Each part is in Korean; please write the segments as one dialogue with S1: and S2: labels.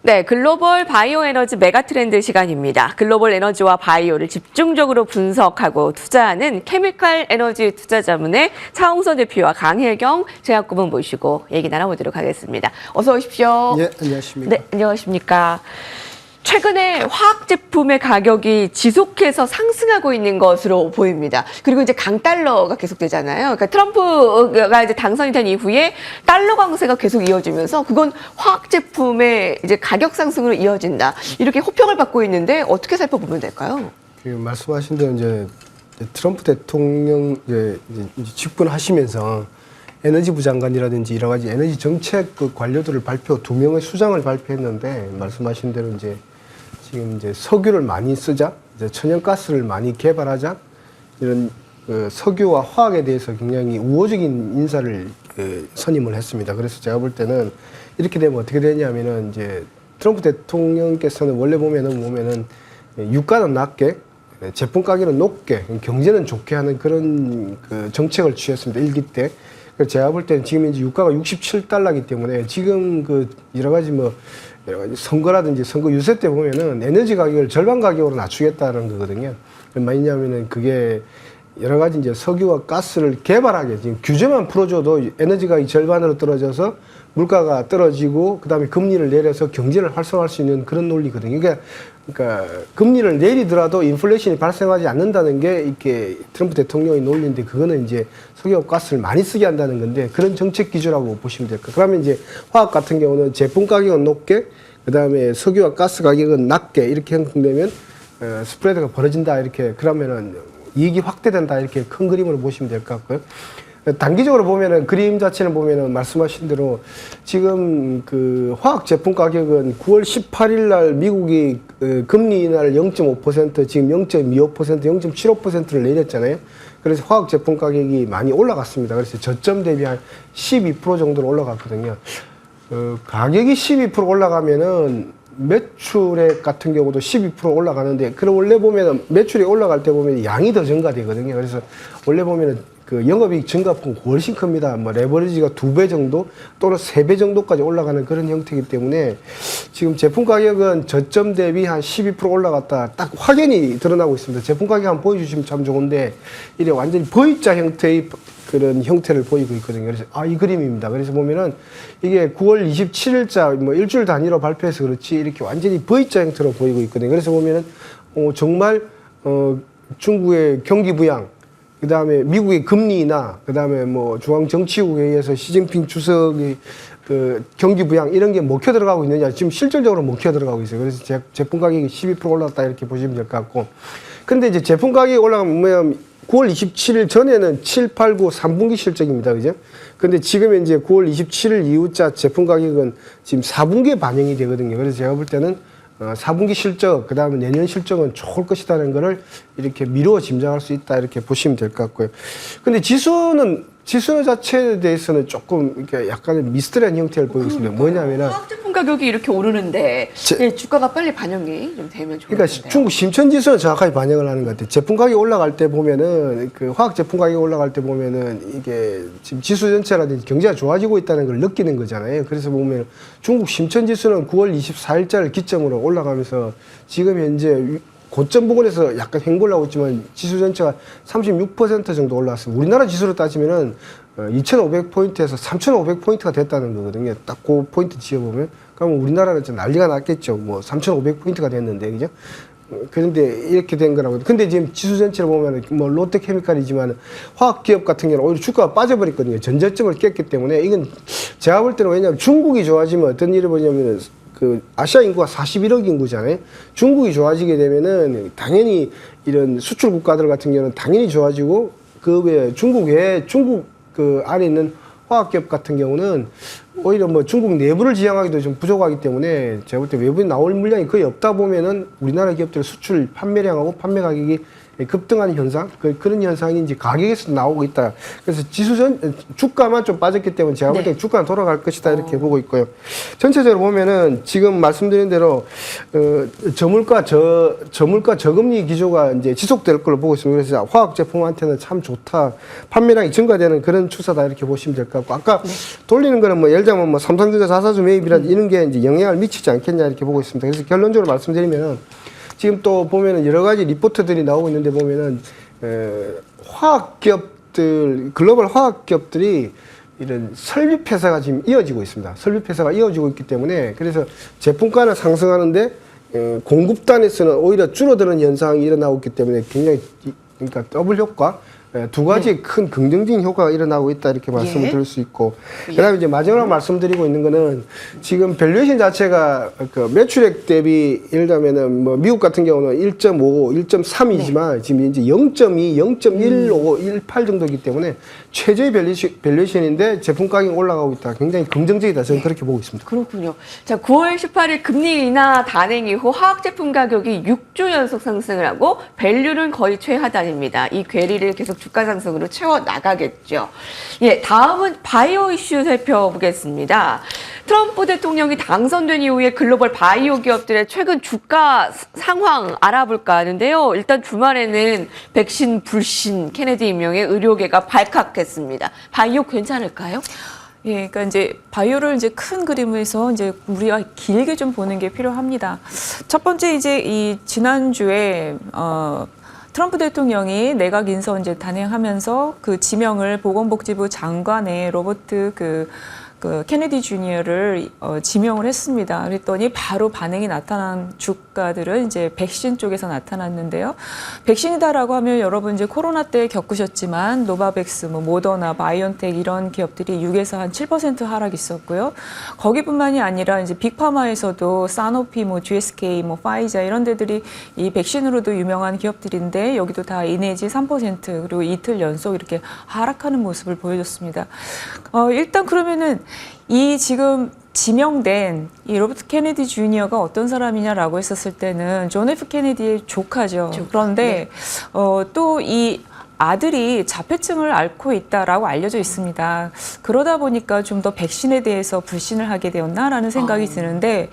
S1: 네, 글로벌 바이오 에너지 메가 트렌드 시간입니다. 글로벌 에너지와 바이오를 집중적으로 분석하고 투자하는 케미칼 에너지 투자자문의 차홍선 대표와 강혜경 제약顧問모시고 얘기 나눠보도록 하겠습니다. 어서 오십시오.
S2: 네, 안녕하십니까.
S1: 네, 안녕하십니까. 최근에 화학 제품의 가격이 지속해서 상승하고 있는 것으로 보입니다. 그리고 이제 강달러가 계속되잖아요. 그러니까 트럼프가 이제 당선이 된 이후에 달러 강세가 계속 이어지면서 그건 화학 제품의 이제 가격 상승으로 이어진다. 이렇게 호평을 받고 있는데 어떻게 살펴보면 될까요?
S2: 말씀하신 대로 이제 트럼프 대통령 이제 집권하시면서 에너지부 장관이라든지 여러 가지 에너지 정책 그 관료들을 두 명의 수장을 발표했는데 말씀하신 대로 이제 지금 이제 석유를 많이 쓰자, 이제 천연가스를 많이 개발하자 이런 석유와 화학에 대해서 굉장히 우호적인 인사를 선임을 했습니다. 그래서 제가 볼 때는 이렇게 되면 어떻게 되냐면은 이제 트럼프 대통령께서는 원래 보면은 유가는 낮게 제품 가격은 높게 경제는 좋게 하는 그런 그 정책을 취했습니다. 1기 때. 제가 볼 때는 지금 이제 유가가 67달러이기 때문에 지금 그 여러 가지 선거라든지 선거 유세 때 보면은 에너지 가격을 절반 가격으로 낮추겠다는 거거든요. 뭐냐면은 그게 여러 가지 이제 석유와 가스를 개발하게 지금 규제만 풀어줘도 에너지 가격이 절반으로 떨어져서 물가가 떨어지고 그다음에 금리를 내려서 경제를 활성화할 수 있는 그런 논리거든요. 그러니까 금리를 내리더라도 인플레이션이 발생하지 않는다는 게 이렇게 트럼프 대통령의 논리인데 그거는 이제 석유와 가스를 많이 쓰게 한다는 건데 그런 정책 기조라고 보시면 될 거예요. 그러면 이제 화학 같은 경우는 제품 가격은 높게 그다음에 석유와 가스 가격은 낮게 이렇게 형성되면 스프레드가 벌어진다 이렇게 그러면은 이익이 확대된다 이렇게 큰 그림으로 보시면 될 것 같고요. 단기적으로 보면은 그림 자체는 보면은 말씀하신 대로 지금 그 화학 제품 가격은 9월 18일 날 미국이 금리 인하를 0.5% 지금 0.25% 0.75%를 내렸잖아요. 그래서 화학 제품 가격이 많이 올라갔습니다. 그래서 저점 대비 한 12% 정도로 올라갔거든요. 가격이 12% 올라가면은 매출액 같은 경우도 12% 올라가는데, 그럼 원래 보면은 매출이 올라갈 때 보면 양이 더 증가되거든요. 그래서 원래 보면은 그 영업이익 증가폭 훨씬 큽니다. 레버리지가 2배 정도 또는 3배 정도까지 올라가는 그런 형태이기 때문에 지금 제품 가격은 저점 대비 한 12% 올라갔다 딱 확연히 드러나고 있습니다. 제품 가격 한번 보여주시면 참 좋은데 이래 완전히 V자 형태의 그런 형태를 보이고 있거든요. 그래서 이 그림입니다. 그래서 보면은 이게 9월 27일자 일주일 단위로 발표해서 그렇지 이렇게 완전히 V자 형태로 보이고 있거든요. 그래서 보면은 정말 중국의 경기 부양 그 다음에 미국의 금리 인하, 그 다음에 중앙정치국회의에서 시진핑 주석의 그 경기 부양 이런 게 먹혀 들어가고 있느냐. 지금 실질적으로 먹혀 들어가고 있어요. 그래서 제품 가격이 12% 올랐다 이렇게 보시면 될 것 같고. 근데 이제 제품 가격이 올라가면 뭐냐면 9월 27일 전에는 7, 8, 9, 3분기 실적입니다. 그죠? 근데 지금 이제 9월 27일 이후자 제품 가격은 지금 4분기에 반영이 되거든요. 그래서 제가 볼 때는 4분기 실적, 그 다음에 내년 실적은 좋을 것이라는 거를 이렇게 미루어 짐작할 수 있다, 이렇게 보시면 될 것 같고요. 근데 지수 자체에 대해서는 조금 이렇게 약간 미스터리한 형태를 보이고 있습니다. 뭐냐면은.
S1: 화학 제품 가격이 이렇게 오르는데 주가가 빨리 반영이 좀 되면 좋을
S2: 그러니까
S1: 텐데요.
S2: 중국 심천 지수는 정확하게 반영을 하는 것 같아요. 제품 가격이 올라갈 때 보면은 그 화학 제품 가격이 올라갈 때 보면은 이게 지금 지수 전체라든지 경제가 좋아지고 있다는 걸 느끼는 거잖아요. 그래서 보면 중국 심천 지수는 9월 24일자를 기점으로 올라가면서 지금 현재 고점 부근에서 약간 횡보를 하고 있지만 지수 전체가 36% 정도 올라왔습니다. 우리나라 지수로 따지면은 2,500포인트에서 3,500포인트가 됐다는 거거든요. 딱 그 포인트 지어보면. 그러면 우리나라는 좀 난리가 났겠죠. 3,500포인트가 됐는데, 그죠? 그런데 이렇게 된 거라고. 근데 지금 지수 전체를 보면 롯데케미칼이지만 화학기업 같은 경우는 오히려 주가가 빠져버렸거든요. 전저점을 깼기 때문에 이건 제가 볼 때는 왜냐하면 중국이 좋아지면 어떤 일이 뭐냐면 그 아시아 인구가 41억 인구잖아요. 중국이 좋아지게 되면은 당연히 이런 수출 국가들 같은 경우는 당연히 좋아지고 그 외에 중국 그 안에 있는 화학기업 같은 경우는 오히려 중국 내부를 지향하기도 좀 부족하기 때문에 제가 볼 때 외부에 나올 물량이 거의 없다 보면은 우리나라 기업들의 수출 판매량하고 판매 가격이 급등하는 현상, 그런 현상이 이제 가격에서 나오고 있다. 그래서 주가만 좀 빠졌기 때문에 제가 볼 때 주가는 돌아갈 것이다 이렇게 보고 있고요. 전체적으로 보면은 지금 말씀드린 대로 저물가 저금리 기조가 이제 지속될 걸로 보고 있습니다. 그래서 화학 제품한테는 참 좋다. 판매량이 증가되는 그런 추세다 이렇게 보시면 될 것 같고 아까 돌리는 거는 뭐 예를 들면 뭐 삼성전자 자사주 매입이라든지 이런 게 이제 영향을 미치지 않겠냐 이렇게 보고 있습니다. 그래서 결론적으로 말씀드리면 지금 또 보면은 여러 가지 리포트들이 나오고 있는데 보면은 화학 기업들 글로벌 화학 기업들이 이런 설비 폐쇄가 지금 이어지고 있습니다. 설비 폐쇄가 이어지고 있기 때문에 그래서 제품가는 상승하는데 공급단에서는 오히려 줄어드는 현상이 일어나고 있기 때문에 굉장히 그러니까 더블 효과 두 가지 큰 긍정적인 효과가 일어나고 있다 이렇게 말씀을 드릴 수 있고 그다음에 이제 마지막으로 말씀드리고 있는 거는 지금 밸류에이션 자체가 그 매출액 대비 예를 들면은 뭐 미국 같은 경우는 1.5, 1.3이지만 지금 이제 0.2, 0.15, 18 정도이기 때문에 최저의 밸류에이션인데 제품 가격이 올라가고 있다. 굉장히 긍정적이다. 저는 그렇게 보고 있습니다.
S1: 그렇군요. 자, 9월 18일 금리 인하 단행 이후 화학 제품 가격이 6주 연속 상승을 하고 밸류는 거의 최하단입니다. 이 괴리를 계속 주가 상승으로 채워 나가겠죠. 예, 다음은 바이오 이슈 살펴보겠습니다. 트럼프 대통령이 당선된 이후에 글로벌 바이오 기업들의 최근 주가 상황 알아볼까 하는데요. 일단 주말에는 백신 불신 케네디 임명의 의료계가 발칵했습니다. 바이오 괜찮을까요?
S3: 예, 그러니까 이제 바이오를 이제 큰 그림에서 이제 우리가 길게 좀 보는 게 필요합니다. 첫 번째 이제 이 지난주에 트럼프 대통령이 내각 인선 이제 단행하면서 그 지명을 보건복지부 장관의 로버트 그 케네디 주니어를 지명을 했습니다. 그랬더니 바로 반응이 나타난 주가들은 이제 백신 쪽에서 나타났는데요. 백신이다라고 하면 여러분 이제 코로나 때 겪으셨지만 노바백스, 뭐 모더나, 바이온텍 이런 기업들이 6에서 한 7% 하락 있었고요. 거기뿐만이 아니라 이제 빅파마에서도 사노피, 뭐 GSK, 뭐 파이자 이런 데들이 이 백신으로도 유명한 기업들인데 여기도 다 2 내지 3% 그리고 이틀 연속 이렇게 하락하는 모습을 보여줬습니다. 일단 그러면은 이 지금 지명된 이 로버트 케네디 주니어가 어떤 사람이냐라고 했었을 때는 존 F 케네디의 조카죠. 그런데 또 이 아들이 자폐증을 앓고 있다라고 알려져 있습니다. 그러다 보니까 좀 더 백신에 대해서 불신을 하게 되었나라는 생각이 드는데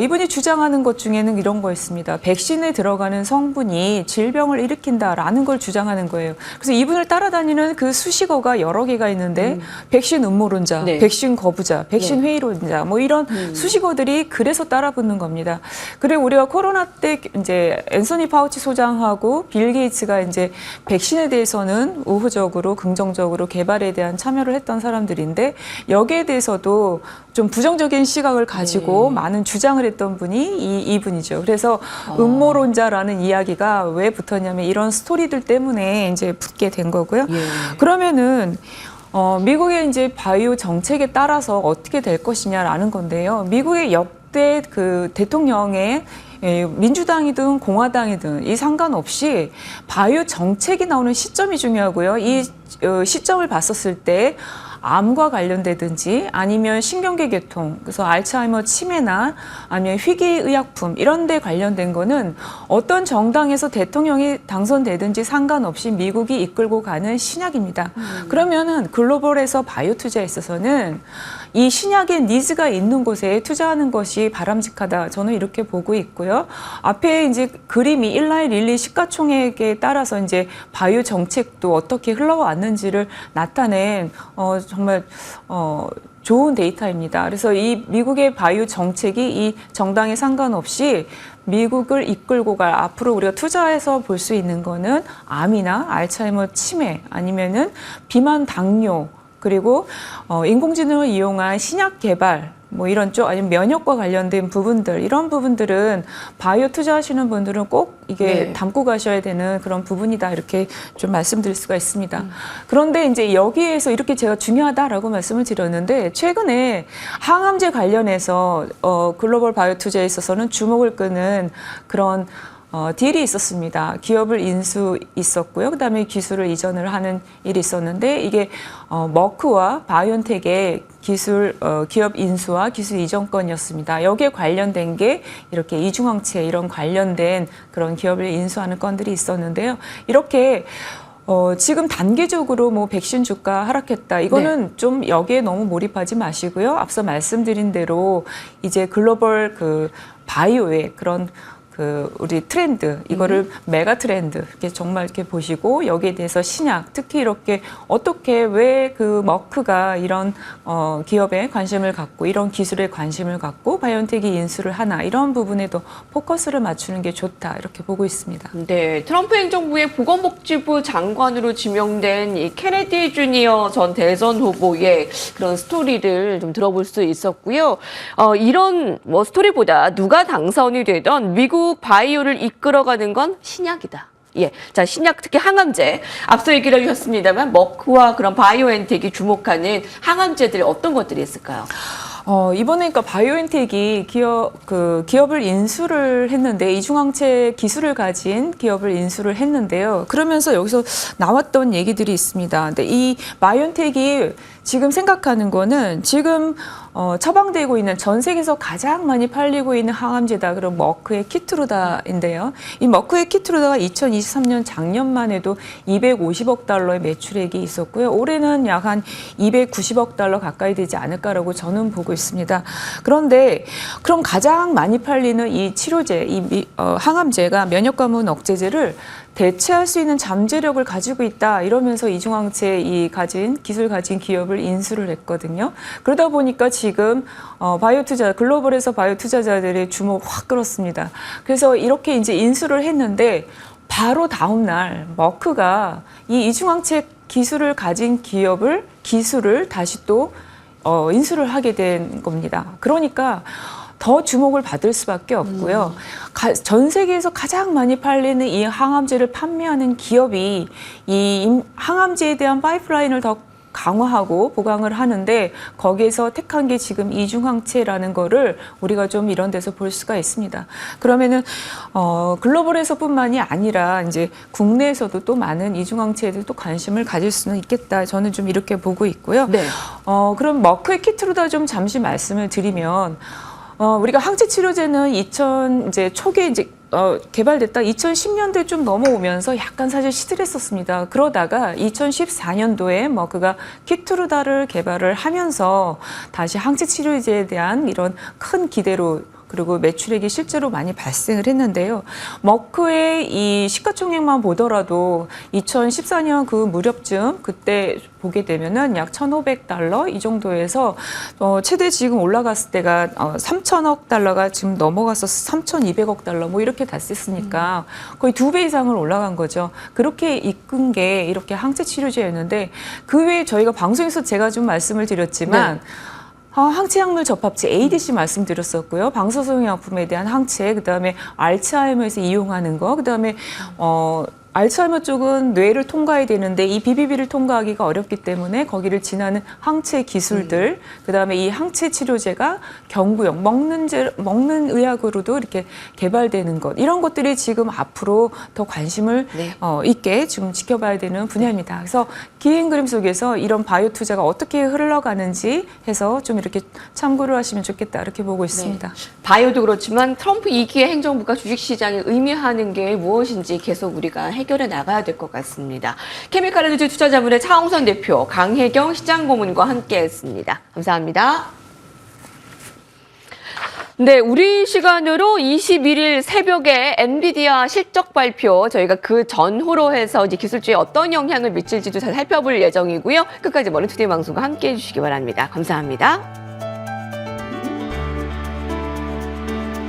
S3: 이분이 주장하는 것 중에는 이런 거였습니다. 백신에 들어가는 성분이 질병을 일으킨다라는 걸 주장하는 거예요. 그래서 이분을 따라다니는 그 수식어가 여러 개가 있는데 백신 음모론자, 백신 거부자, 백신 회의론자 뭐 이런 수식어들이 그래서 따라붙는 겁니다. 그리고 우리가 코로나 때 이제 앤서니 파우치 소장하고 빌 게이츠가 이제 백신에 대해서는 우호적으로 긍정적으로 개발에 대한 참여를 했던 사람들인데 여기에 대해서도 좀 부정적인 시각을 가지고 많은 주장을 했던 분이 이분이죠. 그래서 음모론자라는 이야기가 왜 붙었냐면 이런 스토리들 때문에 이제 붙게 된 거고요. 그러면은 미국의 이제 바이오 정책에 따라서 어떻게 될 것이냐라는 건데요. 미국의 역대 그 대통령의 민주당이든 공화당이든 이 상관없이 바이오 정책이 나오는 시점이 중요하고요. 이 시점을 봤었을 때 암과 관련되든지 아니면 신경계 계통, 그래서 알츠하이머 치매나 아니면 희귀의약품 이런 데 관련된 거는 어떤 정당에서 대통령이 당선되든지 상관없이 미국이 이끌고 가는 신약입니다. 그러면은 글로벌에서 바이오 투자에 있어서는 이 신약의 니즈가 있는 곳에 투자하는 것이 바람직하다. 저는 이렇게 보고 있고요. 앞에 이제 그림이 일라이 릴리 시가총액에 따라서 이제 바이오 정책도 어떻게 흘러왔는지를 나타낸 정말 좋은 데이터입니다. 그래서 이 미국의 바이오 정책이 이 정당에 상관없이 미국을 이끌고 갈 앞으로 우리가 투자해서 볼 수 있는 거는 암이나 알츠하이머 치매 아니면은 비만 당뇨 그리고 인공지능을 이용한 신약 개발 뭐 이런 쪽 아니면 면역과 관련된 부분들 이런 부분들은 바이오 투자하시는 분들은 꼭 이게 담고 가셔야 되는 그런 부분이다 이렇게 좀 말씀드릴 수가 있습니다. 그런데 이제 여기에서 이렇게 제가 중요하다라고 말씀을 드렸는데 최근에 항암제 관련해서 글로벌 바이오 투자에 있어서는 주목을 끄는 그런 딜이 있었습니다. 기업을 인수 있었고요. 그다음에 기술을 이전을 하는 일이 있었는데 이게 머크와 바이온텍의 기업 인수와 기술 이전건이었습니다. 여기에 관련된 게 이렇게 이중항체 이런 관련된 그런 기업을 인수하는 건들이 있었는데요. 이렇게 지금 단계적으로 뭐 백신 주가 하락했다. 이거는 좀 여기에 너무 몰입하지 마시고요. 앞서 말씀드린 대로 이제 글로벌 바이오의 그런 우리 트렌드, 이거를 메가 트렌드, 이렇게 정말 이렇게 보시고 여기에 대해서 신약, 특히 이렇게 어떻게 왜 머크가 이런 기업에 관심을 갖고 이런 기술에 관심을 갖고 바이온텍이 인수를 하나 이런 부분에도 포커스를 맞추는 게 좋다 이렇게 보고 있습니다.
S1: 네, 트럼프 행정부의 보건복지부 장관으로 지명된 이 케네디 주니어 전 대선 후보의 그런 스토리를 좀 들어볼 수 있었고요. 이런 뭐 스토리보다 누가 당선이 되던 미국 바이오를 이끌어가는 건 신약이다. 예, 자 신약 특히 항암제 앞서 얘기를 해주셨습니다만 머크와 그런 바이오엔텍이 주목하는 항암제들 어떤 것들이 있을까요?
S3: 이번에 그러니까 바이오엔텍이 기업을 인수를 했는데 이중항체 기술을 가진 기업을 인수를 했는데요. 그러면서 여기서 나왔던 얘기들이 있습니다. 근데 이 바이오엔텍이 지금 생각하는 거는 지금 처방되고 있는 전 세계에서 가장 많이 팔리고 있는 항암제다. 그럼 머크의 키트루다인데요. 이 머크의 키트루다가 2023년 작년만 해도 250억 달러의 매출액이 있었고요. 올해는 약 한 290억 달러 가까이 되지 않을까라고 저는 보고 있습니다. 그런데 그럼 가장 많이 팔리는 이 치료제, 항암제가 면역과문 억제제를 대체할 수 있는 잠재력을 가지고 있다 이러면서 이중항체 기술 가진 기업을 인수를 했거든요. 그러다 보니까 지금 글로벌에서 바이오 투자자들의 주목을 확 끌었습니다. 그래서 이렇게 이제 인수를 했는데 바로 다음 날 머크가 이 이중항체 기술을 가진 기술을 다시 또 인수를 하게 된 겁니다. 그러니까 더 주목을 받을 수밖에 없고요. 전 세계에서 가장 많이 팔리는 이 항암제를 판매하는 기업이 이 항암제에 대한 파이프라인을 더 강화하고 보강을 하는데 거기에서 택한 게 지금 이중항체라는 거를 우리가 좀 이런 데서 볼 수가 있습니다. 그러면은 글로벌에서뿐만이 아니라 이제 국내에서도 또 많은 이중항체에도 또 관심을 가질 수는 있겠다. 저는 좀 이렇게 보고 있고요.
S1: 네.
S3: 그럼 머크의 키트루다 좀 잠시 말씀을 드리면 우리가 항체 치료제는 초기에 개발됐다 2010년대 좀 넘어오면서 약간 사실 시들했었습니다. 그러다가 2014년도에 머크가 키트루다를 개발을 하면서 다시 항체 치료제에 대한 이런 큰 기대로 그리고 매출액이 실제로 많이 발생을 했는데요. 머크의 이 시가총액만 보더라도 2014년 그 무렵쯤 그때 보게 되면은 약 1,500달러 이 정도에서 최대 지금 올라갔을 때가 3,000억 달러가 지금 넘어가서 3,200억 달러 뭐 이렇게達했으니까 거의 2배 이상을 올라간 거죠. 그렇게 이끈 게 이렇게 항체 치료제였는데 그 외에 저희가 방송에서 제가 좀 말씀을 드렸지만 네. 항체약물 접합체 ADC 말씀드렸었고요. 방사성의약품에 대한 항체, 그다음에 알츠하이머에서 이용하는 거, 그다음에 알츠하이머 쪽은 뇌를 통과해야 되는데 이 BBB를 통과하기가 어렵기 때문에 거기를 지나는 항체 기술들, 그다음에 이 항체 치료제가 경구용 먹는 의학으로도 이렇게 개발되는 것, 이런 것들이 지금 앞으로 더 관심을 네. 있게 좀 지켜봐야 되는 분야입니다. 그래서 기행 그림 속에서 이런 바이오 투자가 어떻게 흘러가는지 해서 좀 이렇게 참고를 하시면 좋겠다 이렇게 보고 있습니다.
S1: 네. 바이오도 그렇지만 트럼프 2기의 행정부가 주식시장에 의미하는 게 무엇인지 계속 우리가 해결해 나가야 될 것 같습니다. 케미칼 에너지 투자자문의 차홍선 대표, 강혜경 시장고문과 함께했습니다. 감사합니다. 네, 우리 시간으로 21일 새벽에 엔비디아 실적 발표 저희가 그 전후로 해서 이제 기술주에 어떤 영향을 미칠지도 잘 살펴볼 예정이고요. 끝까지 머니투데이 방송과 함께해 주시기 바랍니다. 감사합니다.